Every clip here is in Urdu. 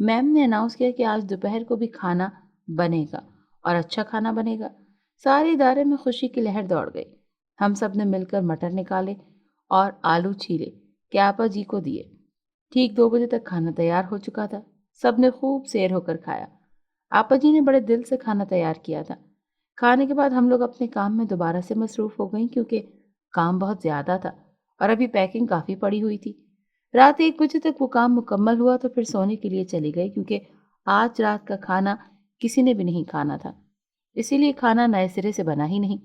میم نے اناؤنس کیا کہ آج دوپہر کو بھی کھانا بنے گا اور اچھا کھانا بنے گا۔ سارے ادارے میں خوشی کی لہر دوڑ گئی۔ ہم سب نے مل کر مٹر نکالے اور آلو چھیلے کہ آپا جی کو دیے۔ ٹھیک 2 بجے تک کھانا تیار ہو چکا تھا۔ سب نے خوب سیر ہو کر کھایا۔ آپا جی نے بڑے دل سے کھانا تیار کیا تھا۔ کھانے کے بعد ہم لوگ اپنے کام میں دوبارہ سے مصروف ہو گئیں کیونکہ کام بہت زیادہ تھا اور ابھی پیکنگ کافی پڑی ہوئی تھی۔ رات 1 بجے تک وہ کام مکمل ہوا تو پھر سونے کے لیے چلی گئی کیونکہ آج رات کا کھانا کسی نے بھی نہیں کھانا تھا، اسی لیے کھانا نئے سرے سے بنا ہی نہیں۔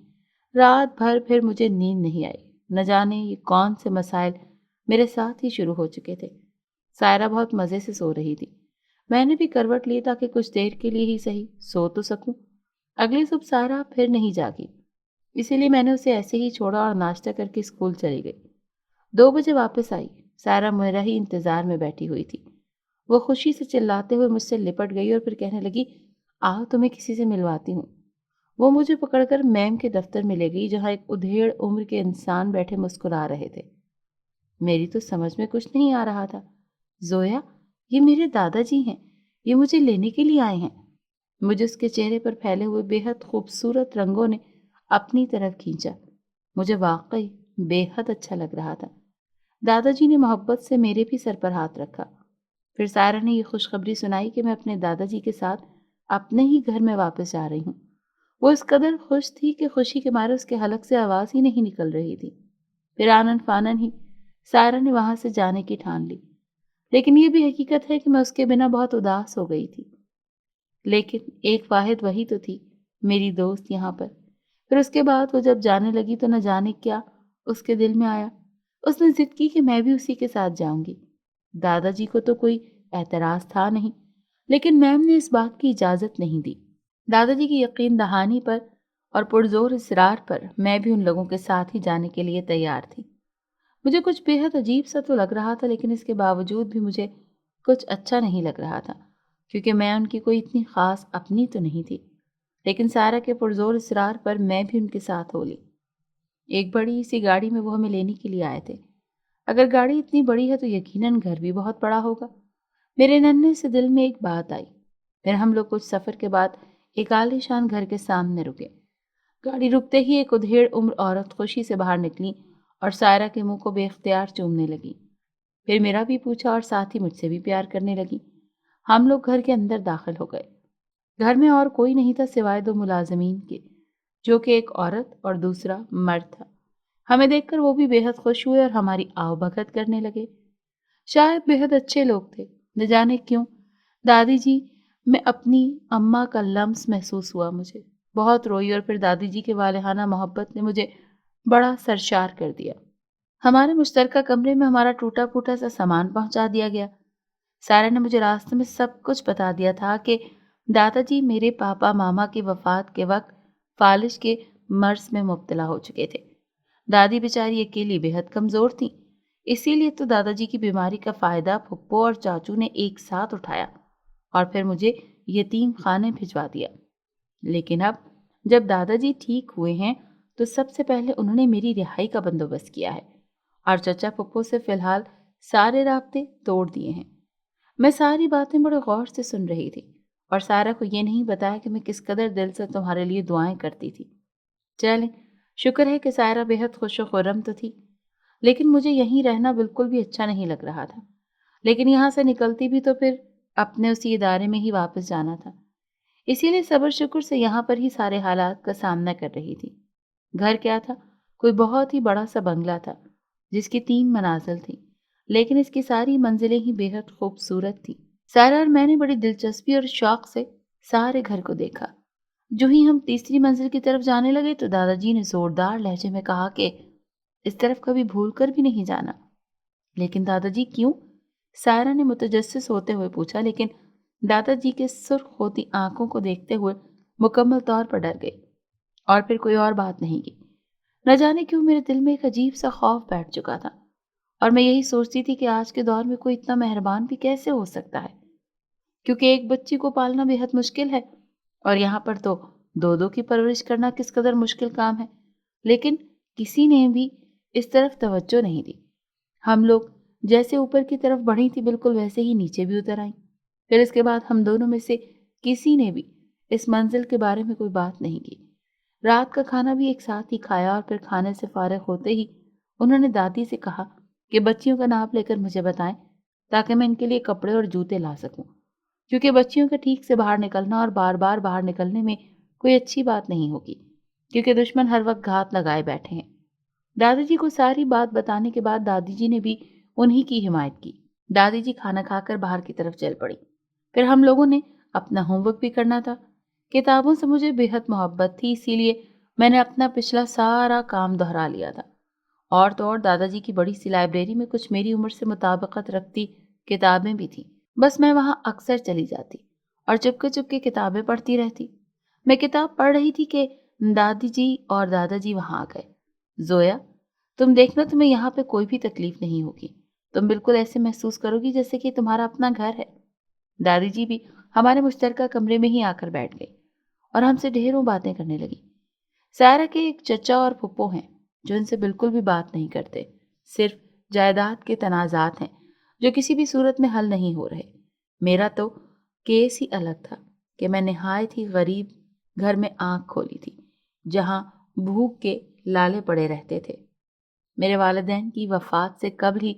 رات بھر پھر مجھے نیند نہیں آئی۔ نہ جانے یہ کون سے مسائل میرے ساتھ ہی شروع ہو چکے تھے۔ سائرہ بہت مزے سے سو رہی تھی۔ میں نے بھی کروٹ لی تاکہ کچھ دیر کے لیے ہی صحیح سو تو سکوں۔ اگلی صبح سائرہ پھر نہیں جاگی، اسی لیے میں نے اسے ایسے ہی چھوڑا اور ناشتہ کر کے اسکول چلی گئی۔ 2 بجے واپس آئی۔ سائرہ میرا ہی انتظار میں بیٹھی ہوئی تھی۔ وہ خوشی سے چلاتے ہوئے مجھ سے لپٹ گئی اور پھر کہنے لگی، آؤ تمہیں کسی سے ملواتی ہوں۔ وہ مجھے پکڑ کر میم کے دفتر میں لے گئی جہاں ایک ادھیڑ عمر کے انسان بیٹھے مسکرا رہے تھے۔ میری تو سمجھ میں کچھ نہیں آ رہا تھا۔ زویا، یہ میرے دادا جی ہیں، یہ مجھے لینے کے لیے آئے ہیں۔ مجھے اس کے چہرے پر پھیلے ہوئے بے حد خوبصورت رنگوں نے اپنی طرف کھینچا۔ مجھے واقعی بے حد اچھا لگ رہا تھا۔ دادا جی نے محبت سے میرے بھی سر پر ہاتھ رکھا۔ پھر سائرہ نے یہ خوشخبری سنائی کہ میں اپنے دادا جی کے ساتھ اپنے ہی گھر میں واپس جا رہی ہوں۔ وہ اس قدر خوش تھی کہ خوشی کے مارے اس کے حلق سے آواز ہی نہیں نکل رہی تھی۔ پھر آنن فانن ہی سائرہ نے وہاں سے جانے کی ٹھان لی، لیکن یہ بھی حقیقت ہے کہ میں اس کے بنا بہت اداس ہو گئی تھی۔ لیکن ایک واحد وہی تو تھی میری دوست یہاں پر۔ پھر اس کے بعد وہ جب جانے لگی تو نہ جانے کیا اس کے دل میں آیا۔ اس نے ضد کی کہ میں بھی اسی کے ساتھ جاؤں گی۔ دادا جی کو تو کوئی اعتراض تھا نہیں، لیکن میم نے اس بات کی اجازت نہیں دی۔ دادا جی کی یقین دہانی پر اور پرزور اصرار پر میں بھی ان لوگوں کے ساتھ ہی جانے کے لیے تیار تھی۔ مجھے کچھ بے حد عجیب سا تو لگ رہا تھا، لیکن اس کے باوجود بھی مجھے کچھ اچھا نہیں لگ رہا تھا کیونکہ میں ان کی کوئی اتنی خاص اپنی تو نہیں تھی۔ لیکن سارہ کے پرزور اصرار پر میں بھی ان کے ساتھ ہو لی۔ ایک بڑی سی گاڑی میں وہ ہمیں لینے کے لیے آئے تھے۔ اگر گاڑی اتنی بڑی ہے تو یقیناً گھر بھی بہت بڑا ہوگا۔ میرے ننھے سے دل میں ایک بات آئی۔ پھر ہم لوگ کچھ سفر کے بعد ایک عالیشان گھر کے سامنے رکے۔ گاڑی رکتے ہی ایک ادھیڑ عمر عورت خوشی سے باہر نکلی اور سائرہ کے منہ کو بے اختیار چومنے لگی۔ پھر میرا بھی پوچھا اور ساتھ ہی مجھ سے بھی پیار کرنے لگی۔ ہم لوگ گھر کے اندر داخل ہو گئے۔ گھر میں اور کوئی نہیں تھا سوائے 2 ملازمین کے، جو کہ ایک عورت اور دوسرا مرد تھا۔ ہمیں دیکھ کر وہ بھی بے حد خوش ہوئے اور ہماری آؤ بھگت کرنے لگے۔ شاید بے حد اچھے لوگ تھے، نہ جانے کیوں دادی جی میں اپنی اماں کا لمس محسوس ہوا۔ مجھے بہت روئی اور پھر دادی جی کے والہانہ محبت نے مجھے بڑا سرشار کر دیا۔ ہمارے مشترکہ کمرے میں ہمارا ٹوٹا پھوٹا سا سامان پہنچا دیا گیا۔ سارہ نے مجھے راستے میں سب کچھ بتا دیا تھا کہ دادا جی میرے پاپا ماما کی وفات کے وقت فالج کے مرض میں مبتلا ہو چکے تھے۔ دادی بیچاری اکیلی بے حد کمزور تھیں، اسی لیے تو دادا جی کی بیماری کا فائدہ پھپھو اور چاچو نے ایک ساتھ اٹھایا اور پھر مجھے یتیم خانے بھجوا دیا۔ لیکن اب جب دادا جی ٹھیک ہوئے ہیں تو سب سے پہلے انہوں نے میری رہائی کا بندوبست کیا ہے اور چچا پھپھو سے فی الحال سارے رابطے توڑ دیے ہیں۔ میں ساری باتیں بڑے غور سے سن رہی تھی اور سارہ کو یہ نہیں بتایا کہ میں کس قدر دل سے تمہارے لیے دعائیں کرتی تھی۔ چلیں، شکر ہے کہ سائرہ بے حد خوش و خرم تو تھی، لیکن مجھے یہیں رہنا بالکل بھی اچھا نہیں لگ رہا تھا۔ لیکن یہاں سے نکلتی بھی تو پھر اپنے اسی ادارے میں ہی واپس جانا تھا، اسی لیے صبر شکر سے یہاں پر ہی سارے حالات کا سامنا کر رہی تھی۔ گھر کیا تھا؟ کوئی بہت ہی بڑا سا بنگلہ تھا جس کی 3 منازل تھیں، لیکن اس کی ساری منزلیں ہی بے حد خوبصورت تھیں۔ سارہ اور میں نے بڑی دلچسپی اور شوق سے سارے گھر کو دیکھا۔ جو ہی ہم تیسری منزل کی طرف جانے لگے تو دادا جی نے زوردار لہجے میں کہا کہ اس طرف کبھی بھول کر بھی نہیں جانا۔ لیکن دادا جی کیوں؟ سائرہ نے متجسس ہوتے ہوئے پوچھا، لیکن دادا جی کے سرخ ہوتی آنکھوں کو دیکھتے ہوئے مکمل طور پر ڈر گئی اور پھر کوئی اور بات نہیں کی۔ نہ جانے کیوں میرے دل میں ایک عجیب سا خوف بیٹھ چکا تھا اور میں یہی سوچتی تھی کہ آج کے دور میں کوئی اتنا مہربان بھی کیسے ہو سکتا ہے، کیونکہ ایک بچی کو پالنا بے حد مشکل ہے اور یہاں پر تو 2 کی پرورش کرنا کس قدر مشکل کام ہے۔ لیکن کسی نے بھی اس طرف توجہ نہیں دی۔ ہم لوگ جیسے اوپر کی طرف بڑھی تھی بالکل ویسے ہی نیچے بھی اتر آئیں۔ پھر اس کے بعد ہم دونوں میں سے کسی نے بھی اس منزل کے بارے میں کوئی بات نہیں کی۔ رات کا کھانا بھی ایک ساتھ ہی کھایا اور پھر کھانے سے فارغ ہوتے ہی انہوں نے دادی سے کہا کہ بچیوں کا نام لے کر مجھے بتائیں تاکہ میں ان کے لیے کپڑے اور جوتے لا سکوں، کیونکہ بچیوں کا ٹھیک سے باہر نکلنا اور بار بار باہر نکلنے میں کوئی اچھی بات نہیں ہوگی، کیونکہ دشمن ہر وقت گھات لگائے بیٹھے ہیں۔ دادی جی کو ساری بات بتانے کے بعد دادی جی نے بھی انہی کی حمایت کی۔ دادی جی کھانا کھا کر باہر کی طرف چل پڑی۔ پھر ہم لوگوں نے اپنا ہوم ورک بھی کرنا تھا۔ کتابوں سے مجھے بے حد محبت تھی، اسی لیے میں نے اپنا پچھلا سارا کام دہرا لیا تھا۔ اور تو اور دادا جی کی بڑی سی لائبریری میں کچھ میری عمر سے مطابقت رکھتی کتابیں بھی تھیں۔ بس میں وہاں اکثر چلی جاتی اور چپ کے کتابیں پڑھتی رہتی۔ میں کتاب پڑھ رہی تھی کہ دادی جی اور دادا جی وہاں آ گئے۔ زویا، تم دیکھنا تمہیں یہاں پہ کوئی بھی تکلیف نہیں ہوگی، تم بالکل ایسے محسوس کرو گی جیسے کہ تمہارا اپنا گھر ہے۔ دادی جی بھی ہمارے مشترکہ کمرے میں ہی آ کر بیٹھ گئی اور ہم سے ڈھیروں باتیں کرنے لگی۔ سائرہ کے ایک چچا اور پھپھو ہیں جو ان سے بالکل بھی بات نہیں کرتے، صرف جائیداد کے تنازعات ہیں جو کسی بھی صورت میں حل نہیں ہو رہے۔ میرا تو کیس ہی الگ تھا کہ میں نہایت ہی غریب گھر میں آنکھ کھولی تھی، جہاں بھوک کے لالے پڑے رہتے تھے۔ میرے والدین کی وفات سے قبل ہی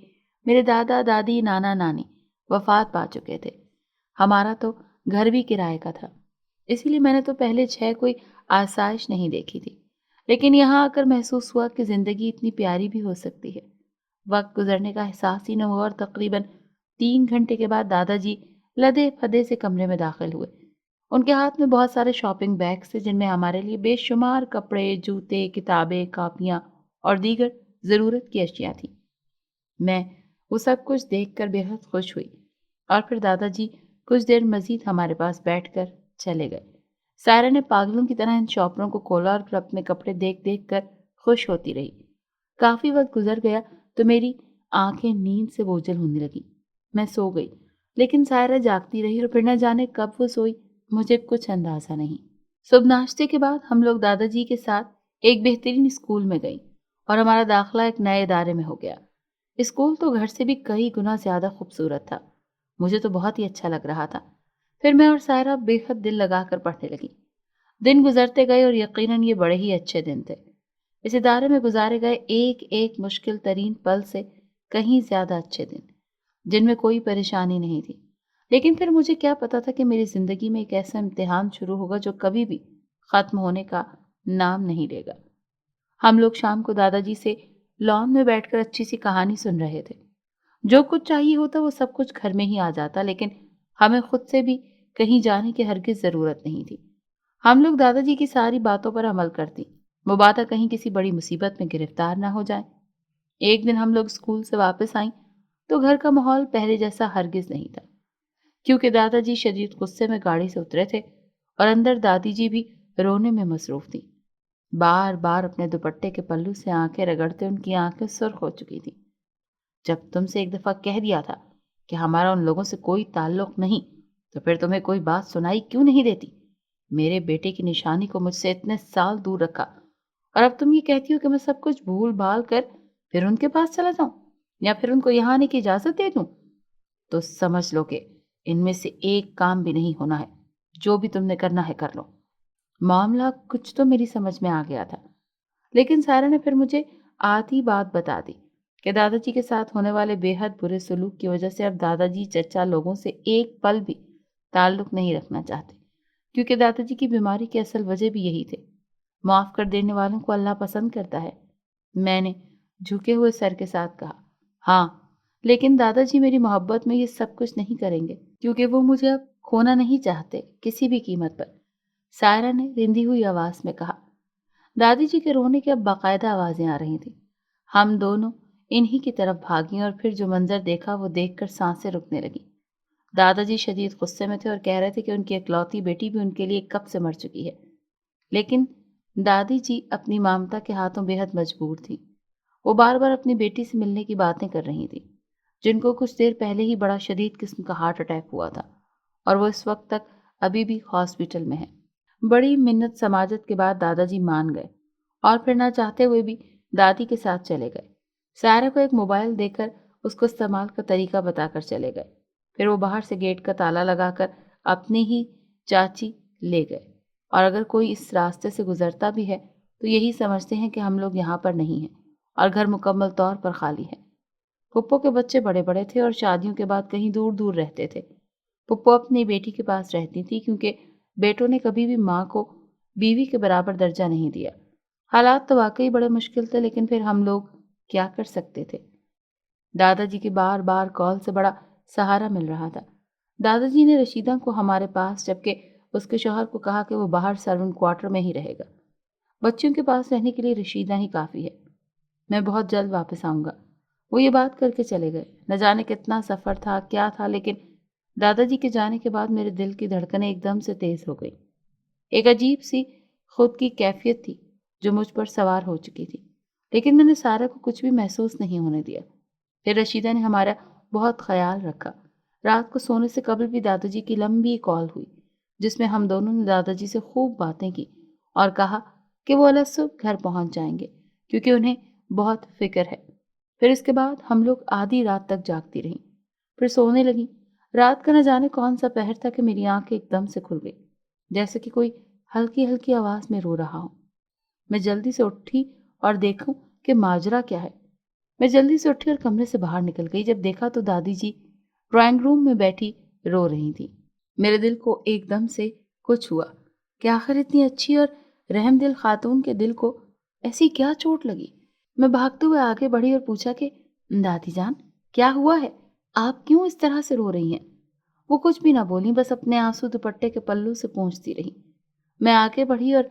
میرے دادا دادی نانا نانی وفات پا چکے تھے۔ ہمارا تو گھر بھی کرائے کا تھا، اسی لیے میں نے تو پہلے 6 کوئی آسائش نہیں دیکھی تھی، لیکن یہاں آ کر محسوس ہوا کہ زندگی اتنی پیاری بھی ہو سکتی ہے۔ وقت گزرنے کا احساس ہی نہ ہوا اور تقریباً 3 گھنٹے کے بعد دادا جی لدے پھدے سے کمرے میں داخل ہوئے۔ ان کے ہاتھ میں بہت سارے شاپنگ بیگز تھے جن میں ہمارے لیے بے شمار کپڑے، جوتے، کتابیں، کاپیاں اور دیگر ضرورت کی اشیاء تھیں۔ میں وہ سب کچھ دیکھ کر بے حد خوش ہوئی اور پھر دادا جی کچھ دیر مزید ہمارے پاس بیٹھ کر چلے گئے۔ سائرہ نے پاگلوں کی طرح ان شاپروں کو کھولا اور پھر اپنے کپڑے دیکھ دیکھ کر خوش ہوتی رہی۔ کافی وقت گزر گیا تو میری آنکھیں نیند سے بوجھل ہونے لگی۔ میں سو گئی، لیکن سائرہ جاگتی رہی اور پھر نہ جانے کب وہ سوئی، مجھے کچھ اندازہ نہیں۔ صبح ناشتے کے بعد ہم لوگ دادا جی کے ساتھ ایک بہترین اسکول میں گئیں اور ہمارا داخلہ ایک نئے ادارے میں ہو گیا۔ اسکول تو گھر سے بھی کئی گنا زیادہ خوبصورت تھا۔ مجھے تو بہت ہی اچھا لگ رہا تھا۔ پھر میں اور سائرہ بے حد دل لگا کر پڑھنے لگی۔ دن گزرتے گئے اور یقیناً یہ بڑے ہی اچھے دن تھے۔ اس ادارے میں گزارے گئے ایک ایک مشکل ترین پل سے کہیں زیادہ اچھے دن، جن میں کوئی پریشانی نہیں تھی۔ لیکن پھر مجھے کیا پتا تھا کہ میری زندگی میں ایک ایسا امتحان شروع ہوگا جو کبھی بھی ختم ہونے کا نام نہیں لے گا۔ ہم لوگ شام کو دادا جی سے لان میں بیٹھ کر اچھی سی کہانی سن رہے تھے۔ جو کچھ چاہیے ہوتا وہ سب کچھ گھر میں ہی آ جاتا، لیکن ہمیں خود سے بھی کہیں جانے کی ہرگز ضرورت نہیں تھی۔ ہم لوگ دادا جی کی ساری باتوں پر عمل کرتی، مبادا کہیں کسی بڑی مصیبت میں گرفتار نہ ہو جائیں۔ ایک دن ہم لوگ اسکول سے واپس آئیں تو گھر کا ماحول پہلے جیسا ہرگز نہیں تھا، کیونکہ دادا جی شدید غصے میں گاڑی سے اترے تھے اور اندر دادی جی بھی رونے میں مصروف تھی۔ بار بار اپنے دوپٹے کے پلو سے آنکھیں رگڑتے ان کی آنکھیں سرخ ہو چکی تھی۔ جب تم سے ایک دفعہ کہہ دیا تھا کہ ہمارا ان لوگوں سے کوئی تعلق نہیں، تو پھر تمہیں کوئی بات سنائی کیوں نہیں دیتی؟ میرے بیٹے کی نشانی کو مجھ سے اتنے سال دور رکھا اور اب تم یہ کہتی ہو کہ میں سب کچھ بھول بھال کر پھر ان کے پاس چلا جاؤں یا پھر ان کو یہاں آنے کی اجازت دے دوں؟ تو سمجھ لو کہ ان میں سے ایک کام بھی نہیں ہونا ہے۔ جو بھی تم نے کرنا ہے کر لو۔ معاملہ کچھ تو میری سمجھ میں آ گیا تھا، لیکن سائرہ نے پھر مجھے آدھی بات بتا دی کہ دادا جی کے ساتھ ہونے والے بے حد برے سلوک کی وجہ سے اب دادا جی چچا لوگوں سے ایک پل بھی تعلق نہیں رکھنا چاہتے، کیونکہ دادا جی کی بیماری کی اصل وجہ بھی یہی تھے۔ معاف کر دینے والوں کو اللہ پسند کرتا ہے۔ میں نے جھکے ہوئے سر کے ساتھ کہا، ہاں، لیکن دادا جی میری محبت میں یہ سب کچھ نہیں کریں گے، کیونکہ وہ مجھے اب کھونا نہیں چاہتے کسی بھی قیمت پر، سائرہ نے رندی ہوئی آواز میں کہا۔ دادی جی کے رونے کی اب باقاعدہ آوازیں آ رہی تھیں۔ ہم دونوں انہی کی طرف بھاگیں اور پھر جو منظر دیکھا وہ دیکھ کر سانسیں رکنے لگیں۔ دادا جی شدید غصے میں تھے اور کہہ رہے تھے کہ ان کی اکلوتی بیٹی بھی ان کے لیے کب سے مر چکی ہے، لیکن دادی جی اپنی مامتا کے ہاتھوں بے حد مجبور تھی۔ وہ بار بار اپنی بیٹی سے ملنے کی باتیں کر رہی تھی، جن کو کچھ دیر پہلے ہی بڑا شدید قسم کا ہارٹ اٹیک ہوا تھا اور وہ اس وقت تک ابھی بھی ہاسپٹل میں ہے۔ بڑی منت سماجت کے بعد دادا جی مان گئے اور پھر نہ چاہتے ہوئے بھی دادی کے ساتھ چلے گئے۔ سائرہ کو ایک موبائل دے کر اس کو استعمال کا طریقہ بتا کر چلے گئے۔ پھر وہ باہر سے گیٹ کا تالا لگا کر اپنی ہی چاچی لے گئے، اور اگر کوئی اس راستے سے گزرتا بھی ہے تو یہی سمجھتے ہیں کہ ہم لوگ یہاں پر نہیں ہیں اور گھر مکمل طور پر خالی ہے۔ پھپھو کے بچے بڑے بڑے تھے اور شادیوں کے بعد کہیں دور دور رہتے تھے۔ پھپھو اپنی بیٹی کے پاس رہتی تھی کیونکہ بیٹوں نے کبھی بھی ماں کو بیوی کے برابر درجہ نہیں دیا۔ حالات تو واقعی بڑے مشکل تھے، لیکن پھر ہم لوگ کیا کر سکتے تھے؟ دادا جی کی بار بار کال سے بڑا سہارا مل رہا تھا۔ دادا جی نے رشیدہ کو ہمارے پاس، جبکہ اس کے شوہر کو کہا کہ وہ باہر سرونٹ کوارٹر میں ہی رہے گا۔ بچیوں کے پاس رہنے کے لیے رشیدہ ہی کافی ہے۔ میں بہت جلد واپس آؤں گا۔ وہ یہ بات کر کے چلے گئے۔ نہ جانے کتنا سفر تھا، کیا تھا، لیکن دادا جی کے جانے کے بعد میرے دل کی دھڑکنیں ایک دم سے تیز ہو گئی۔ ایک عجیب سی خود کی کیفیت تھی جو مجھ پر سوار ہو چکی تھی، لیکن میں نے سارا کو کچھ بھی محسوس نہیں ہونے دیا۔ پھر رشیدہ نے ہمارا بہت خیال رکھا۔ رات کو سونے سے قبل بھی دادا جی کی لمبی کال ہوئی، جس میں ہم دونوں نے دادا جی سے خوب باتیں کی اور کہا کہ وہ الگ صبح گھر پہنچ جائیں گے کیونکہ انہیں بہت فکر ہے۔ پھر اس کے بعد ہم لوگ آدھی رات تک جاگتی رہیں، پھر سونے لگیں۔ رات کا نہ جانے کون سا پہر تھا کہ میری آنکھیں ایک دم سے کھل گئی، جیسے کہ کوئی ہلکی ہلکی آواز میں رو رہا ہو۔ میں جلدی سے اٹھی اور دیکھوں کہ ماجرا کیا ہے۔ میں جلدی سے اٹھی اور کمرے سے باہر نکل گئی۔ جب دیکھا تو دادی جی ڈرائنگ روم میں بیٹھی رو رہی تھی۔ میرے دل کو ایک دم سے کچھ ہوا کہ آخر اتنی اچھی اور رحم دل خاتون کے دل کو ایسی کیا چوٹ لگی۔ میں بھاگتے ہوئے آگے بڑھی اور پوچھا کہ دادی جان کیا ہوا ہے؟ آپ کیوں اس طرح سے رو رہی ہیں؟ وہ کچھ بھی نہ بولی، بس اپنے آنسو دوپٹے کے پلو سے پونچھتی رہی۔ میں آگے بڑھی اور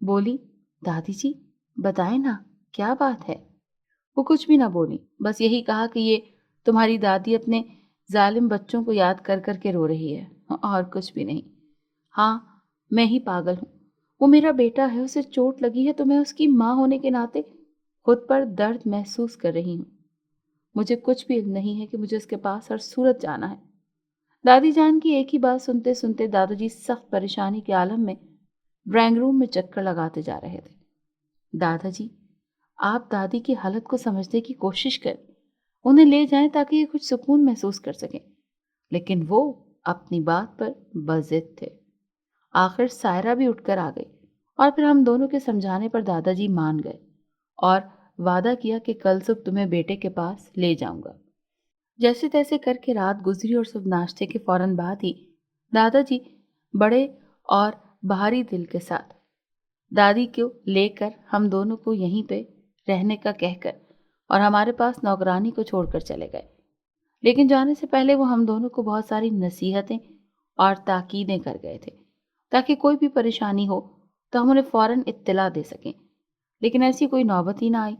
بولی دادی جی بتائیں نا کیا بات ہے؟ وہ کچھ بھی نہ بولی، بس یہی کہا کہ یہ تمہاری دادی اپنے ظالم بچوں کو یاد کر کر کے رو رہی ہے، اور کچھ بھی نہیں۔ ہاں میں ہی پاگل ہوں، وہ میرا بیٹا ہے، اسے چوٹ لگی ہے تو میں اس کی ماں ہونے کے ناطے خود پر درد محسوس کر رہی ہوں۔ مجھے کچھ بھی علم نہیں ہے کہ مجھے اس کے پاس ہر صورت جانا ہے۔ دادی جان کی ایک ہی بات سنتے سنتے دادا جی سخت پریشانی کے عالم میں ڈرائنگ روم میں چکر لگاتے جا رہے تھے۔ دادا جی آپ دادی کی حالت کو سمجھنے کی کوشش کریں، انہیں لے جائیں تاکہ یہ کچھ سکون محسوس کر سکیں۔ لیکن وہ اپنی بات پر بضد تھے۔ آخر سائرہ بھی اٹھ کر آ گئی اور پھر ہم دونوں کے سمجھانے پر دادا جی مان گئے اور وعدہ کیا کہ کل صبح تمہیں بیٹے کے پاس لے جاؤں گا۔ جیسے تیسے کر کے رات گزری اور صبح ناشتے کے فوراً بعد ہی دادا جی بڑے اور بھاری دل کے ساتھ دادی کو لے کر ہم دونوں کو یہیں پہ رہنے کا کہہ کر اور ہمارے پاس نوکرانی کو چھوڑ کر چلے گئے۔ لیکن جانے سے پہلے وہ ہم دونوں کو بہت ساری نصیحتیں اور تاکیدیں کر گئے تھے تاکہ کوئی بھی پریشانی ہو تو ہم انہیں فوراً اطلاع دے سکیں۔ لیکن ایسی کوئی نوبت ہی نہ آئی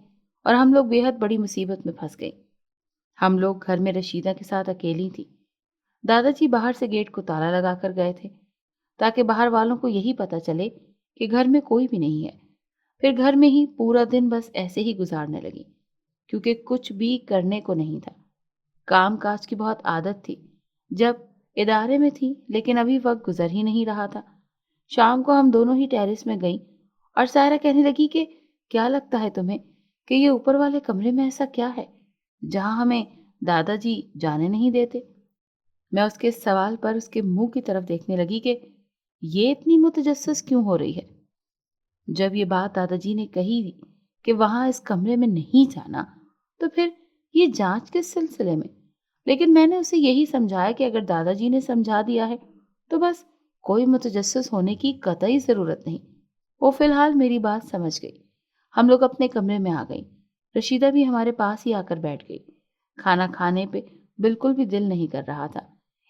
اور ہم لوگ بے حد بڑی مصیبت میں پھنس گئے۔ ہم لوگ گھر میں رشیدہ کے ساتھ اکیلی تھی۔ دادا جی باہر سے گیٹ کو تالا لگا کر گئے تھے تاکہ باہر والوں کو یہی پتہ چلے کہ گھر میں کوئی بھی نہیں ہے۔ پھر گھر میں ہی پورا دن بس ایسے ہی گزارنے لگی کیونکہ کچھ بھی کرنے کو نہیں تھا۔ کام کاج کی بہت عادت تھی جب ادارے میں تھی، لیکن ابھی وقت گزر ہی نہیں رہا تھا۔ شام کو ہم دونوں ہی ٹیرس میں گئیں اور سائرہ کہنے لگی کہ کیا لگتا ہے تمہیں کہ یہ اوپر والے کمرے میں ایسا کیا ہے جہاں ہمیں دادا جی جانے نہیں دیتے؟ میں اس کے سوال پر اس کے منہ کی طرف دیکھنے لگی کہ یہ اتنی متجسس کیوں ہو رہی ہے۔ جب یہ بات دادا جی نے کہی کہ وہاں اس کمرے میں نہیں جانا تو پھر یہ جانچ کس سلسلے میں؟ لیکن میں نے اسے یہی سمجھایا کہ اگر دادا جی نے سمجھا دیا ہے تو بس کوئی متجسس ہونے کی قطعی ضرورت نہیں۔ وہ فی الحال میری بات سمجھ گئی۔ ہم لوگ اپنے کمرے میں آ گئیں۔ رشیدہ بھی ہمارے پاس ہی آ کر بیٹھ گئی۔ کھانا کھانے پہ بالکل بھی دل نہیں کر رہا تھا،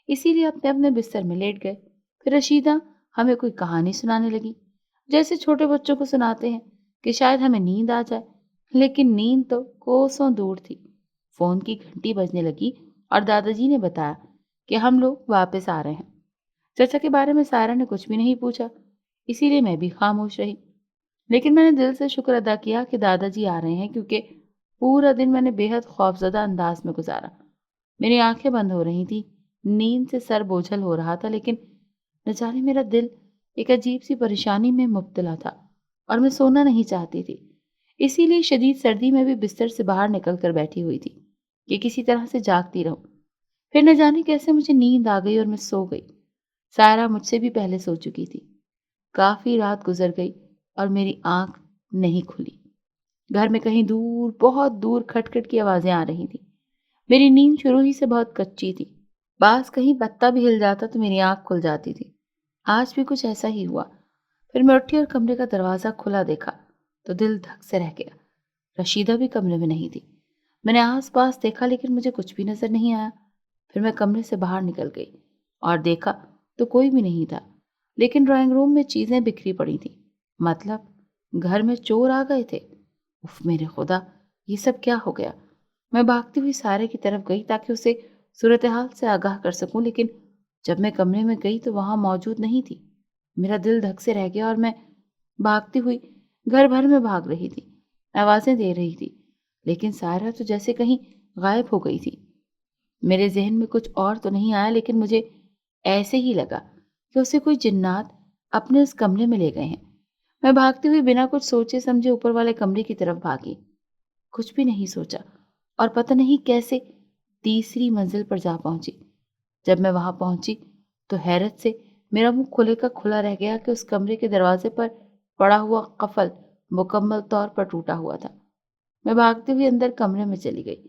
اسی لیے اپنے اپنے بستر میں لیٹ گئے۔ پھر رشیدہ ہمیں کوئی کہانی سنانے لگی، جیسے چھوٹے بچوں کو سناتے ہیں کہ شاید ہمیں نیند آ جائے، لیکن نیند تو کوسوں دور تھی۔ فون کی گھنٹی بجنے لگی اور دادا جی نے بتایا کہ ہم لوگ واپس آ رہے ہیں۔ چچا کے بارے میں سائرہ نے کچھ بھی نہیں پوچھا، اسی لیے میں بھی خاموش رہی۔ لیکن میں نے دل سے شکر ادا کیا کہ دادا جی آ رہے ہیں، کیونکہ پورا دن میں نے بے حد خوفزدہ انداز میں گزارا۔ میری آنکھیں بند ہو رہی تھی، نیند سے سر بوجھل ہو رہا تھا، لیکن نہ جانے میرا دل ایک عجیب سی پریشانی میں مبتلا تھا اور میں سونا نہیں چاہتی تھی۔ اسی لیے شدید سردی میں بھی بستر سے باہر نکل کر بیٹھی ہوئی تھی کہ کسی طرح سے جاگتی رہوں۔ پھر نہ جانے کیسے مجھے نیند آ گئی اور میں سو گئی۔ سائرہ مجھ سے بھی پہلے سو چکی تھی۔ کافی رات گزر گئی اور میری آنکھ نہیں کھلی۔ گھر میں کہیں دور، بہت دور کھٹ کھٹ کی آوازیں آ رہی تھیں۔ میری نیند شروع ہی سے بہت کچی تھی۔ بعض کہیں پتا بھی ہل جاتا تو میری آنکھ کھل جاتی تھی۔ آج بھی کچھ ایسا ہی ہوا۔ پھر میں اٹھی اور کمرے کا دروازہ کھلا دیکھا تو دل دھک سے رہ گیا۔ رشیدہ بھی کمرے میں نہیں تھی۔ میں نے آس پاس دیکھا لیکن مجھے کچھ بھی نظر نہیں آیا۔ پھر میں کمرے سے باہر نکل گئی اور دیکھا تو کوئی بھی نہیں تھا، لیکن ڈرائنگ روم میں چیزیں بکھری پڑی تھیں۔ مطلب گھر میں چور آ گئے تھے۔ اف میرے خدا، یہ سب کیا ہو گیا؟ میں بھاگتی ہوئی سارے کی طرف گئی تاکہ اسے صورتحال سے آگاہ کر سکوں، لیکن جب میں کمرے میں گئی تو وہاں موجود نہیں تھی۔ میرا دل دھک سے رہ گیا اور میں بھاگتی ہوئی گھر بھر میں بھاگ رہی تھی، آوازیں دے رہی تھی، لیکن سائرہ تو جیسے کہیں غائب ہو گئی تھی۔ میرے ذہن میں کچھ اور تو نہیں آیا، لیکن مجھے ایسے ہی لگا کہ اسے کوئی جنات اپنے اس کمرے میں لے گئے ہیں۔ میں بھاگتی ہوئی بنا کچھ سوچے سمجھے اوپر والے کمرے کی طرف بھاگی۔ کچھ بھی نہیں سوچا اور پتہ نہیں کیسے تیسری منزل پر جا پہنچی۔ جب میں وہاں پہنچی تو حیرت سے میرا منہ کھلے کا کھلا رہ گیا کہ اس کمرے کے دروازے پر پڑا ہوا قفل مکمل طور پر ٹوٹا ہوا تھا۔ میں بھاگتے ہوئے اندر کمرے میں چلی گئی،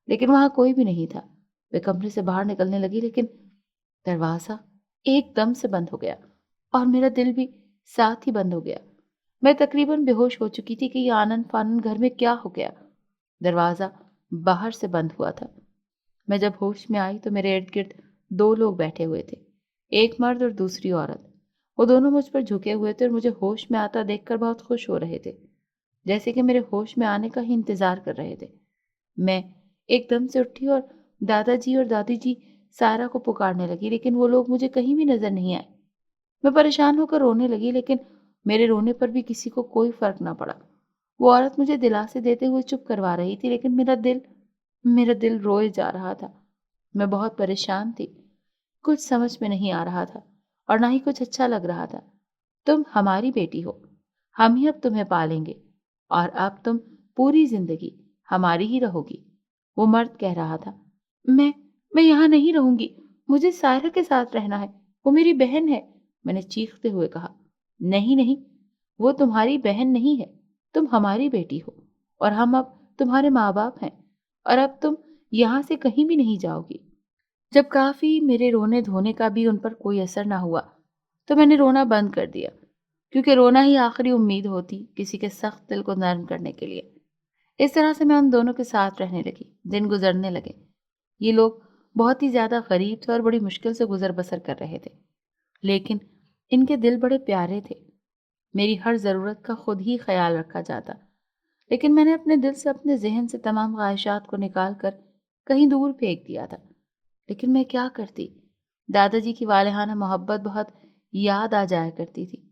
لیکن وہاں کوئی بھی نہیں تھا۔ میں کمرے سے باہر نکلنے لگی لیکن دروازہ ایک دم سے بند ہو گیا اور میرا دل بھی ساتھ ہی بند ہو گیا۔ میں تقریباً بے ہوش ہو چکی تھی کہ یہ آنن فانن گھر میں کیا ہو گیا۔ دروازہ باہر سے بند ہوا تھا۔ میں جب ہوش میں آئی تو میرے ارد گرد دو لوگ بیٹھے ہوئے تھے، ایک مرد اور دوسری عورت۔ وہ دونوں مجھ پر جھکے ہوئے تھے اور مجھے ہوش میں آتا دیکھ کر بہت خوش ہو رہے تھے، جیسے کہ میرے ہوش میں آنے کا ہی انتظار کر رہے تھے۔ میں ایک دم سے اٹھی اور دادا جی اور دادی جی سائرہ کو پکارنے لگی، لیکن وہ لوگ مجھے کہیں بھی نظر نہیں آئے۔ میں پریشان ہو کر رونے لگی، لیکن میرے رونے پر بھی کسی کو کوئی فرق نہ پڑا۔ وہ عورت مجھے دلاسے دیتے ہوئے چپ کروا رہی تھی، لیکن میرا دل روئے جا رہا تھا۔ میں بہت پریشان تھی، کچھ سمجھ میں نہیں آ رہا تھا اور نہ ہی کچھ اچھا لگ رہا تھا۔ تم ہماری بیٹی ہو، ہم ہی اب تمہیں پالیں گے اور اب تم پوری زندگی ہماری ہی رہو گی، وہ مرد کہہ رہا تھا۔ میں یہاں نہیں رہوں گی، مجھے سائرہ کے ساتھ رہنا ہے، وہ میری بہن ہے، میں نے چیختے ہوئے کہا۔ نہیں نہیں، وہ تمہاری بہن نہیں ہے، تم ہماری بیٹی ہو اور ہم اب تمہارے ماں باپ ہیں اور اب تم یہاں سے کہیں بھی نہیں جاؤ گی۔ جب کافی میرے رونے دھونے کا بھی ان پر کوئی اثر نہ ہوا تو میں نے رونا بند کر دیا، کیونکہ رونا ہی آخری امید ہوتی کسی کے سخت دل کو نرم کرنے کے لیے۔ اس طرح سے میں ان دونوں کے ساتھ رہنے لگی، دن گزرنے لگے۔ یہ لوگ بہت ہی زیادہ غریب تھے اور بڑی مشکل سے گزر بسر کر رہے تھے، لیکن ان کے دل بڑے پیارے تھے۔ میری ہر ضرورت کا خود ہی خیال رکھا جاتا، لیکن میں نے اپنے دل سے، اپنے ذہن سے تمام خواہشات کو نکال کر کہیں دور پھینک دیا تھا۔ لیکن میں کیا کرتی؟ دادا جی کی والہانہ محبت بہت یاد آ جایا کرتی تھی۔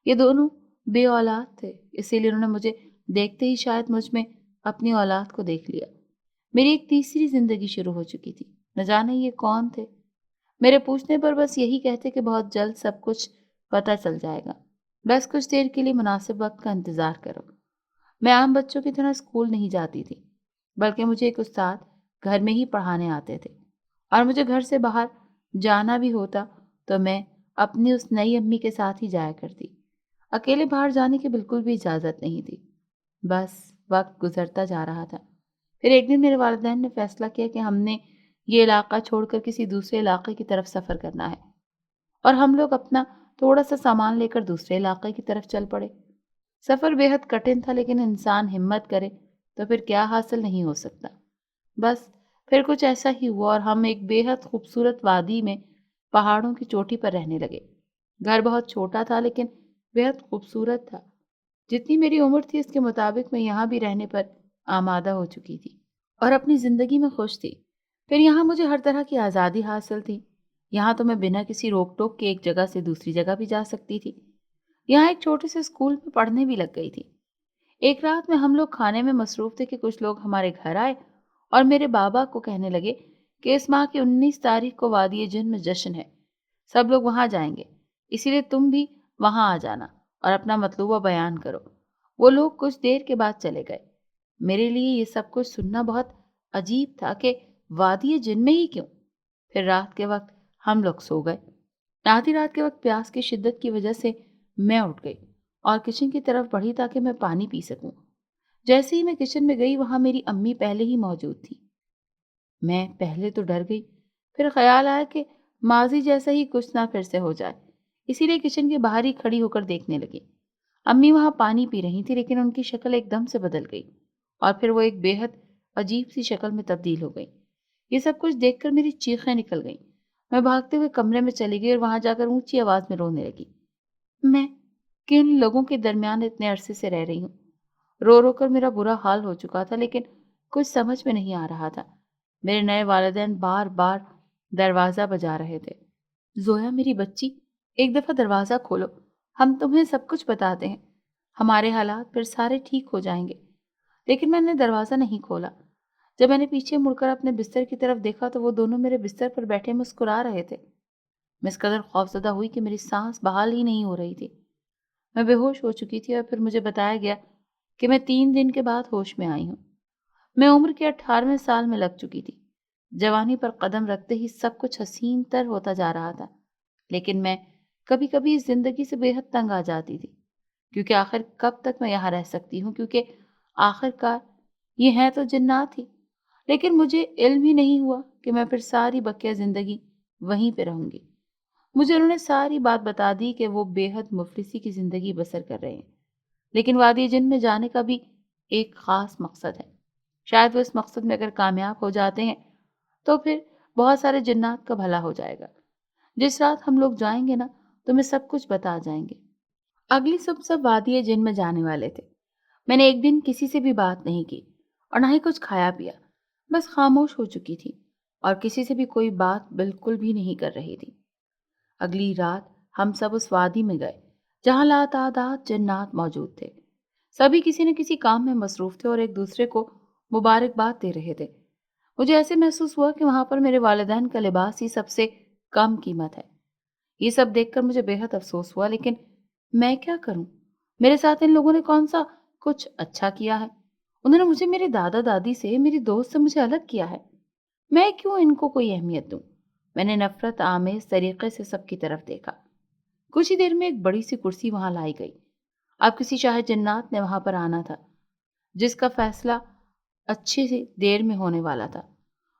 یہ دونوں بے اولاد تھے، اسی لیے انہوں نے مجھے دیکھتے ہی شاید مجھ میں اپنی اولاد کو دیکھ لیا۔ میری ایک تیسری زندگی شروع ہو چکی تھی، نہ جانے یہ کون تھے۔ میرے پوچھنے پر بس یہی کہتے کہ بہت جلد سب کچھ پتہ چل جائے گا، بس کچھ دیر کے لیے مناسب وقت کا انتظار کرو۔ میں عام بچوں کی طرح اسکول نہیں جاتی تھی، بلکہ مجھے ایک استاد گھر میں ہی پڑھانے آتے تھے، اور مجھے گھر سے باہر جانا بھی ہوتا تو میں اپنی اس نئی امی کے ساتھ ہی جایا کرتی۔ اکیلے باہر جانے کی بالکل بھی اجازت نہیں تھی۔ بس وقت گزرتا جا رہا تھا۔ پھر ایک دن میرے والدین نے فیصلہ کیا کہ ہم نے یہ علاقہ چھوڑ کر کسی دوسرے علاقے کی طرف سفر کرنا ہے، اور ہم لوگ اپنا تھوڑا سا سامان لے کر دوسرے علاقے کی طرف چل پڑے۔ سفر بے حد کٹھن تھا، لیکن انسان ہمت کرے تو پھر کیا حاصل نہیں ہو سکتا۔ بس پھر کچھ ایسا ہی ہوا اور ہم ایک بے حد خوبصورت وادی میں پہاڑوں کی چوٹی پر رہنے لگے۔ گھر بہت چھوٹا تھا لیکن بے حد خوبصورت تھا۔ جتنی میری عمر تھی اس کے مطابق میں یہاں بھی رہنے پر آمادہ ہو چکی تھی اور اپنی زندگی میں خوش تھی۔ پھر یہاں مجھے ہر طرح کی آزادی حاصل تھی۔ یہاں تو میں بنا کسی روک ٹوک کے ایک جگہ سے دوسری جگہ بھی جا سکتی تھی۔ یہاں ایک چھوٹے سے اسکول میں پڑھنے بھی لگ گئی تھی۔ ایک رات میں ہم لوگ کھانے میں مصروف تھے کہ کچھ لوگ ہمارے گھر آئے اور میرے بابا کو کہنے لگے کہ اس ماہ کی 19 تاریخ کو وادی جن میں جشن ہے، سب لوگ وہاں جائیں گے، اسی لیے تم بھی وہاں آ جانا اور اپنا مطلوبہ بیان کرو۔ وہ لوگ کچھ دیر کے بعد چلے گئے۔ میرے لیے یہ سب کچھ سننا بہت عجیب تھا کہ وادی جن میں ہی کیوں؟ پھر رات کے وقت ہم لوگ سو گئے۔ آدھی رات کے وقت پیاس کی شدت کی وجہ سے میں اٹھ گئی اور کچن کی طرف بڑھی تاکہ میں پانی پی سکوں۔ جیسے ہی میں کچن میں گئی وہاں میری امی پہلے ہی موجود تھی۔ میں پہلے تو ڈر گئی، پھر خیال آیا کہ ماضی جیسا ہی کچھ نہ پھر سے ہو جائے، اسی لیے کچن کے باہر ہی کھڑی ہو کر دیکھنے لگی۔ امی وہاں پانی پی رہی تھی لیکن ان کی شکل ایک دم سے بدل گئی اور پھر وہ ایک بے حد عجیب سی شکل میں تبدیل ہو گئی۔ یہ سب کچھ دیکھ کر میری چیخیں نکل گئیں۔ میں بھاگتے ہوئے کمرے میں چلی گئی اور وہاں جا کر اونچی آواز میں رونے لگی۔ میں کن لوگوں کے درمیان اتنے عرصے سے رہ رہی ہوں؟ رو رو کر میرا برا حال ہو چکا تھا لیکن کچھ سمجھ میں نہیں آ رہا تھا۔ میرے نئے والدین بار بار دروازہ بجا رہے تھے۔ زویا میری بچی، ایک دفعہ دروازہ کھولو، ہم تمہیں سب کچھ بتاتے ہیں، ہمارے حالات پھر سارے ٹھیک ہو جائیں گے۔ لیکن میں نے دروازہ نہیں کھولا۔ جب میں نے پیچھے مڑ کر اپنے بستر کی طرف دیکھا تو وہ دونوں میرے بستر پر بیٹھے مسکرا رہے تھے۔ میں اس قدر خوفزدہ ہوئی کہ میری سانس بحال ہی نہیں ہو رہی تھی۔ میں بے ہوش ہو چکی تھی اور پھر مجھے بتایا گیا کہ میں 3 دن کے بعد ہوش میں آئی ہوں۔ میں عمر کے 18ویں سال میں لگ چکی تھی۔ جوانی پر قدم رکھتے ہی سب کچھ حسین تر ہوتا جا رہا تھا، لیکن میں کبھی کبھی اس زندگی سے بے حد تنگ آ جاتی تھی، کیونکہ آخر کب تک میں یہاں رہ سکتی ہوں، کیونکہ آخر کار یہ ہیں تو جنات ہی۔ لیکن مجھے علم ہی نہیں ہوا کہ میں پھر ساری بقیہ زندگی وہیں پہ رہوں گی۔ مجھے انہوں نے ساری بات بتا دی کہ وہ بے حد مفلسی کی زندگی بسر کر رہے ہیں، لیکن وادی جن میں جانے کا بھی ایک خاص مقصد ہے۔ شاید وہ اس مقصد میں اگر کامیاب ہو جاتے ہیں تو پھر بہت سارے جنات کا بھلا ہو جائے گا۔ جس رات ہم لوگ جائیں گے نا تو میں سب کچھ بتا جائیں گے۔ اگلی صبح سب وادی جن میں جانے والے تھے۔ میں نے ایک دن کسی سے بھی بات نہیں کی اور نہ ہی کچھ کھایا پیا، بس خاموش ہو چکی تھی اور کسی سے بھی کوئی بات بالکل بھی نہیں کر رہی تھی۔ اگلی رات ہم سب اس وادی میں گئے جہاں لاتعداد جنات موجود تھے۔ سبھی کسی نہ کسی کام میں مصروف تھے اور ایک دوسرے کو مبارکباد دے رہے تھے۔ مجھے ایسے محسوس ہوا کہ وہاں پر میرے والدین کا لباس ہی سب سے کم قیمت ہے۔ یہ سب دیکھ کر مجھے بے حد افسوس ہوا، لیکن میں کیا کروں؟ میرے ساتھ ان لوگوں نے کون سا کچھ اچھا کیا ہے؟ انہوں نے مجھے میرے دادا دادی سے، میری دوست سے مجھے الگ کیا ہے۔ میں کیوں ان کو کوئی اہمیت دوں؟ میں نے نفرت آمیز طریقے سے سب کی طرف دیکھا۔ کچھ ہی دیر میں ایک بڑی سی کرسی وہاں لائی گئی۔ اب کسی شاہ جنات نے وہاں پر آنا تھا جس کا فیصلہ اچھی سی دیر میں ہونے والا تھا۔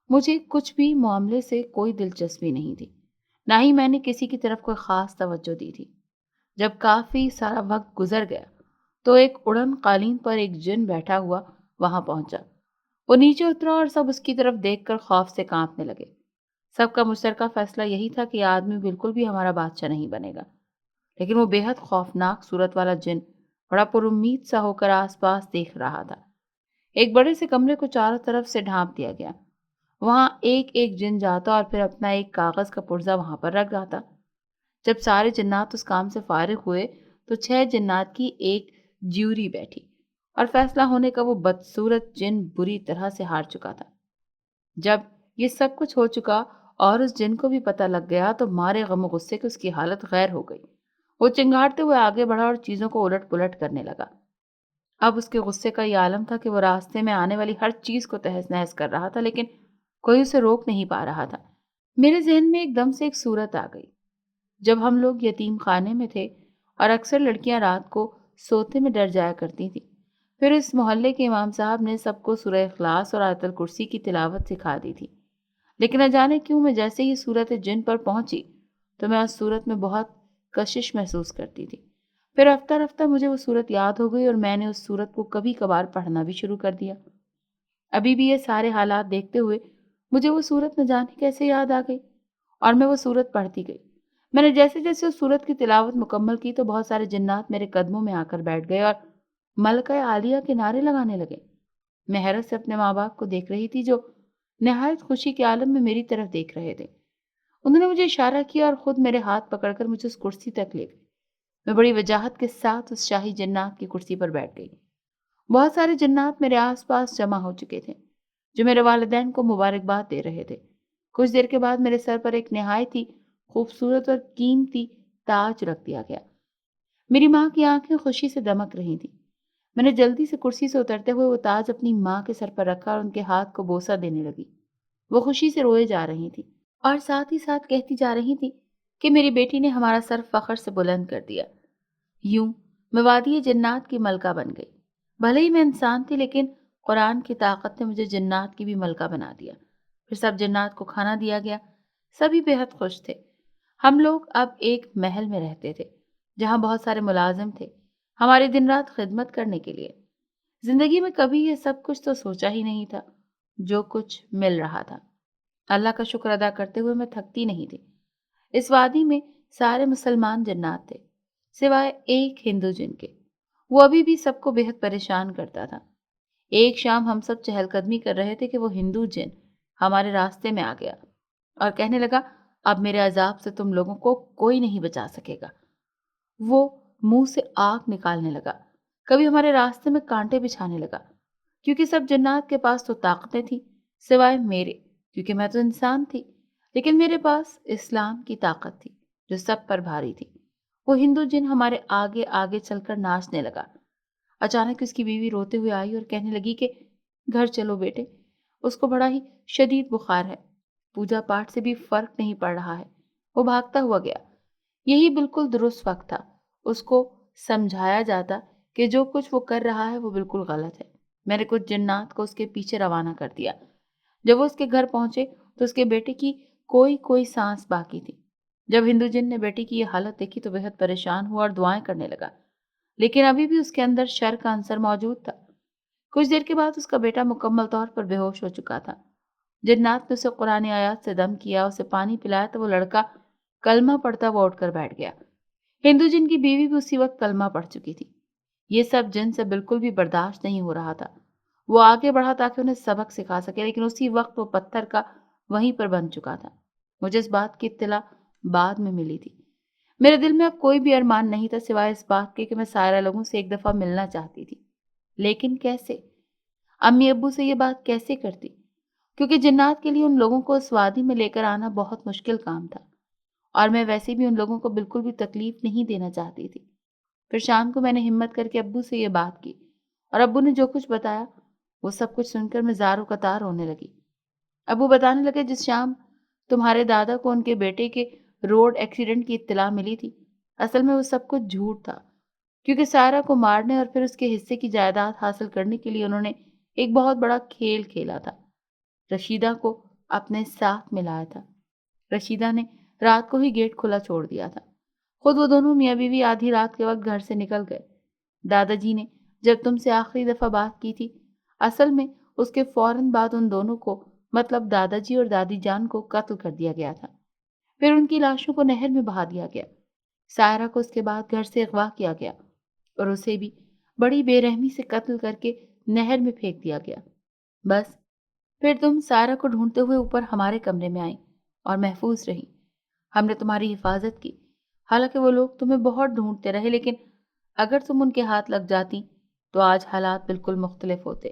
مجھے کچھ بھی معاملے سے کوئی دلچسپی نہیں تھی، نہ ہی میں نے کسی کی طرف کوئی خاص توجہ دی تھی۔ جب کافی سارا وقت گزر گیا تو ایک اڑن قالین پر ایک جن بیٹھا ہوا وہاں پہنچا۔ وہ نیچے اترا اور سب اس کی طرف دیکھ کر خوف سے کانپنے لگے۔ سب کا مشترکہ فیصلہ یہی تھا کہ یہ آدمی بالکل بھی ہمارا بادشاہ نہیں بنے گا۔ لیکن وہ بے حد خوفناک صورت والا جن بڑا پر امید سا ہو کر آس پاس دیکھ رہا تھا۔ ایک بڑے سے کمرے کو چاروں طرف سے ڈھانپ دیا گیا۔ وہاں ایک ایک جن جاتا اور پھر اپنا ایک کاغذ کا پرزہ وہاں پر رکھ جاتا۔ جب سارے جنات اس کام سے فارغ ہوئے تو 6 جنات کی ایک جیوری بیٹھی اور فیصلہ ہونے کا وہ بدصورت جن بری طرح سے ہار چکا تھا۔ جب یہ سب کچھ ہو چکا اور اس جن کو بھی پتہ لگ گیا تو مارے غم و غصے کے اس کی حالت غیر ہو گئی۔ وہ چنگھاڑتے ہوئے آگے بڑھا اور چیزوں کو الٹ پلٹ کرنے لگا۔ اب اس کے غصے کا یہ عالم تھا کہ وہ راستے میں آنے والی ہر چیز کو تہس نہس کر رہا تھا، لیکن کوئی اسے روک نہیں پا رہا تھا۔ میرے ذہن میں ایک دم سے ایک صورت آ گئی۔ جب ہم لوگ یتیم خانے میں تھے اور اکثر لڑکیاں رات کو سوتے میں ڈر جایا کرتی تھیں، پھر اس محلے کے امام صاحب نے سب کو سورہ اخلاص اور آیت الکرسی کی تلاوت سکھا دی تھی۔ لیکن نہ جانے کیوں میں جیسے ہی صورت جن پر پہنچی تو میں اس صورت میں بہت کشش محسوس کرتی تھی۔ پھر رفتہ رفتہ مجھے وہ صورت یاد ہو گئی اور میں نے اس صورت کو کبھی کبھار پڑھنا بھی شروع کر دیا۔ ابھی بھی یہ سارے حالات دیکھتے ہوئے مجھے وہ صورت نہ جانے کیسے یاد آ گئی اور میں وہ صورت پڑھتی گئی۔ میں نے جیسے جیسے اس صورت کی تلاوت مکمل کی تو بہت سارے جنات میرے قدموں میں آ کر بیٹھ گئے اور ملکہ عالیہ کے نعرے لگانے لگے۔ میں حیرت سے اپنے ماں باپ کو دیکھ رہی تھی جو نہایت خوشی کے عالم میں میری طرف دیکھ رہے تھے۔ انہوں نے مجھے اشارہ کیا اور خود میرے ہاتھ پکڑ کر مجھے اس کرسی تک لے گئے۔ میں بڑی وجاہت کے ساتھ اس شاہی جنات کی کرسی پر بیٹھ گئی۔ بہت سارے جنات میرے آس پاس جمع ہو چکے تھے جو میرے والدین کو مبارکباد دے رہے تھے۔ کچھ دیر کے بعد میرے سر پر ایک نہایت ہی خوبصورت اور قیمتی تاج رکھ دیا گیا۔ میری ماں کی آنکھیں خوشی سے دمک رہی تھیں۔ میں نے جلدی سے کرسی سے اترتے ہوئے وہ تاج اپنی ماں کے سر پر رکھا اور ان کے ہاتھ کو بوسہ دینے لگی۔ وہ خوشی سے روئے جا رہی تھی اور ساتھ ہی ساتھ کہتی جا رہی تھی کہ میری بیٹی نے ہمارا سر فخر سے بلند کر دیا۔ یوں میں وادی جنات کی ملکہ بن گئی۔ بھلے ہی میں انسان تھی لیکن قرآن کی طاقت نے مجھے جنات کی بھی ملکہ بنا دیا۔ پھر سب جنات کو کھانا دیا گیا، سبھی بے حد خوش تھے۔ ہم لوگ اب ایک محل میں رہتے تھے جہاں بہت سارے ملازم تھے ہماری دن رات خدمت کرنے کے لیے۔ زندگی میں کبھی یہ سب کچھ تو سوچا ہی نہیں تھا جو کچھ مل رہا تھا۔ اللہ کا شکر ادا کرتے ہوئے میں تھکتی نہیں تھی۔ اس وادی میں سارے مسلمان جنات تھے سوائے ایک ہندو جن کے۔ وہ ابھی بھی سب کو بے حد پریشان کرتا تھا۔ ایک شام ہم سب چہل قدمی کر رہے تھے کہ وہ ہندو جن ہمارے راستے میں آ گیا اور کہنے لگا، اب میرے عذاب سے تم لوگوں کو کوئی نہیں بچا سکے گا۔ وہ منہ سے آگ نکالنے لگا، کبھی ہمارے راستے میں کانٹے بچھانے لگا، کیونکہ سب جنات کے پاس تو طاقتیں تھیں سوائے میرے، کیونکہ میں تو انسان تھی، لیکن میرے پاس اسلام کی طاقت تھی جو سب پر بھاری تھی۔ وہ ہندو جن ہمارے آگے آگے چل کر ناچنے لگا۔ اچانک اس کی بیوی روتے ہوئے آئی اور کہنے لگی کہ گھر چلو بیٹے، اس کو بڑا ہی شدید بخار ہے، پوجا پاٹ سے بھی فرق نہیں پڑ رہا ہے۔ وہ بھاگتا ہوا گیا۔ یہی بالکل درست وقت تھا، اس کو سمجھایا جاتا کہ جو کچھ وہ کر رہا ہے وہ بالکل غلط ہے۔ میں نے کچھ جنات کو اس کے پیچھے روانہ کر دیا۔ جب وہ اس کے گھر پہنچے تو اس کے بیٹے کی کوئی سانس باقی تھی۔ جب ہندو جن نے بیٹی کی یہ حالت دیکھی تو بے حد پریشان ہوا اور دعائیں کرنے لگا، لیکن ابھی بھی اس کے اندر شر کا عنصر موجود تھا۔ کچھ دیر کے بعد اس کا بیٹا مکمل طور پر بے ہوش ہو چکا تھا۔ جنات نے اسے قرآن آیات سے دم کیا، اسے پانی پلایا تو وہ لڑکا کلمہ پڑھتا وہ اٹھ کر بیٹھ گیا۔ ہندو جن کی بیوی بھی اسی وقت کلمہ پڑھ چکی تھی۔ یہ سب جن سے بالکل بھی برداشت نہیں ہو رہا تھا۔ وہ آگے بڑھا تاکہ انہیں سبق سکھا سکے، لیکن اسی وقت وہ پتھر کا وہیں پر بن چکا تھا۔ مجھے اس بات کی اطلاع بعد میں ملی تھی۔ میرے دل میں اب کوئی بھی ارمان نہیں تھا سوائے اس بات کے کہ میں سارے لوگوں سے ایک دفعہ ملنا چاہتی تھی، لیکن کیسے؟ امی ابو سے یہ بات کیسے کرتی؟ کیونکہ جنات کے لیے ان لوگوں کو اس وادی میں لے کر آنا بہت مشکل کام تھا، اور میں ویسے بھی ان لوگوں کو بالکل بھی تکلیف نہیں دینا چاہتی تھی۔ پھر شام کو میں نے ہمت کر کے ابو سے یہ بات کی، اور ابو نے جو کچھ بتایا وہ سب کچھ سن کر میں زاروں قطار رونے لگی۔ ابو بتانے لگے، جس شام تمہارے دادا کو ان کے بیٹے کے روڈ ایکسیڈنٹ کی اطلاع ملی تھی، اصل میں وہ سب کچھ جھوٹ تھا، کیونکہ سارا کو مارنے اور پھر اس کے حصے کی جائیداد حاصل کرنے کے لیے انہوں نے ایک بہت بڑا کھیل کھیلا تھا۔ رشیدہ کو اپنے ساتھ ملایا تھا۔ رشیدہ نے رات کو ہی گیٹ کھلا چھوڑ دیا تھا۔ خود وہ دونوں میاں بیوی آدھی رات کے وقت گھر سے نکل گئے۔ دادا جی نے جب تم سے آخری دفعہ بات کی تھی، اصل میں اس کے فوراً بعد ان دونوں کو، مطلب دادا جی اور دادی جان کو قتل کر دیا گیا تھا۔ پھر ان کی لاشوں کو نہر میں بہا دیا گیا۔ سائرہ کو اس کے بعد گھر سے اغوا کیا گیا اور اسے بھی بڑی بے رحمی سے قتل کر کے نہر میں پھینک دیا گیا۔ بس پھر تم سائرہ کو ڈھونڈتے ہوئے اوپر ہمارے کمرے میں آئیں اور محفوظ رہیں۔ ہم نے تمہاری حفاظت کی، حالانکہ وہ لوگ تمہیں بہت ڈھونڈتے رہے، لیکن اگر تم ان کے ہاتھ لگ جاتی تو آج حالات بالکل مختلف ہوتے۔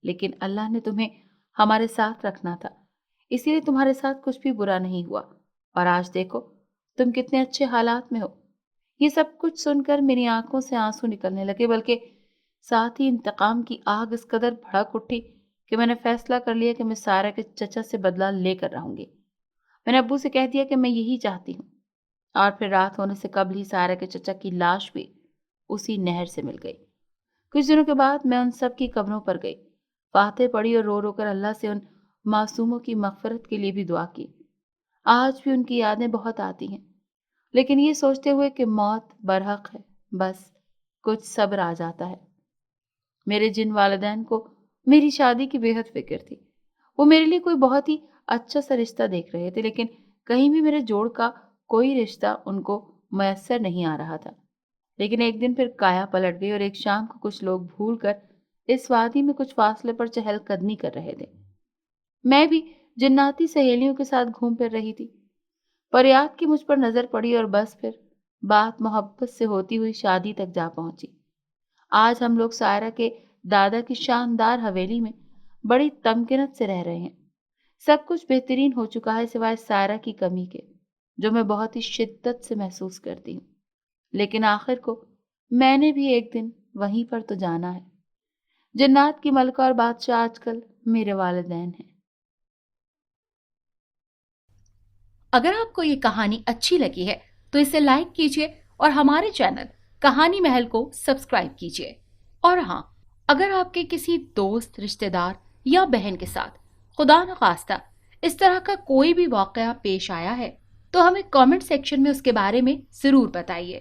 لیکن اللہ نے تمہیں ہمارے ساتھ رکھنا تھا، اسی لیے تمہارے ساتھ کچھ بھی برا نہیں ہوا، اور آج دیکھو تم کتنے اچھے حالات میں ہو۔ یہ سب کچھ سن کر میری آنکھوں سے آنسو نکلنے لگے، بلکہ ساتھ ہی انتقام کی آگ اس قدر بھڑک اٹھی کہ میں نے فیصلہ کر لیا کہ میں سارہ کے چچا سے بدلہ لے کر رہوں گی۔ میں نے ابو سے کہہ دیا کہ میں یہی چاہتی ہوں، اور پھر رات ہونے سے قبل ہی سارہ کے چچا کی لاش بھی اسی نہر سے مل گئی۔ کچھ دنوں کے بعد میں ان سب کی قبروں پر گئی، فاتح پڑھی اور رو رو کر اللہ سے ان معصوموں کی مغفرت کے لیے بھی دعا کی۔ آج بھی ان کی یادیں بہت آتی ہیں، لیکن یہ سوچتے ہوئے کہ موت برحق ہے، بس کچھ صبر آ جاتا ہے۔ میرے جن والدین کو میری شادی کی بے حد فکر تھی۔ وہ میرے لیے کوئی بہت ہی اچھا سا رشتہ دیکھ رہے تھے، لیکن کہیں بھی میرے جوڑ کا کوئی رشتہ ان کو میسر نہیں آ رہا تھا۔ لیکن ایک دن پھر کایا پلٹ گئی اور ایک شام کو کچھ لوگ بھول کر اس وادی میں کچھ فاصلے پر چہل قدمی کر رہے تھے۔ میں بھی جناتی سہیلیوں کے ساتھ گھوم پھر رہی تھی۔ فریاد کی مجھ پر نظر پڑی اور بس پھر بات محبت سے ہوتی ہوئی شادی تک جا پہنچی۔ آج ہم لوگ سائرہ کے دادا کی شاندار حویلی میں بڑی تمکنت سے رہ رہے ہیں۔ سب کچھ بہترین ہو چکا ہے سوائے سائرہ کی کمی کے، جو میں بہت ہی شدت سے محسوس کرتی ہوں۔ لیکن آخر کو میں نے بھی ایک دن وہیں پر تو جانا ہے۔ جنات کی ملکہ اور بادشاہ آج کل میرے والدین ہیں۔ اگر آپ کو یہ کہانی اچھی لگی ہے تو اسے لائک کیجیے اور ہمارے چینل کہانی محل کو سبسکرائب کیجیے۔ اور ہاں، اگر آپ کے کسی دوست، رشتہ دار یا بہن کے ساتھ خدا نخواستہ اس طرح کا کوئی بھی واقعہ پیش آیا ہے تو ہمیں کامنٹ سیکشن میں اس کے بارے میں ضرور بتائیے۔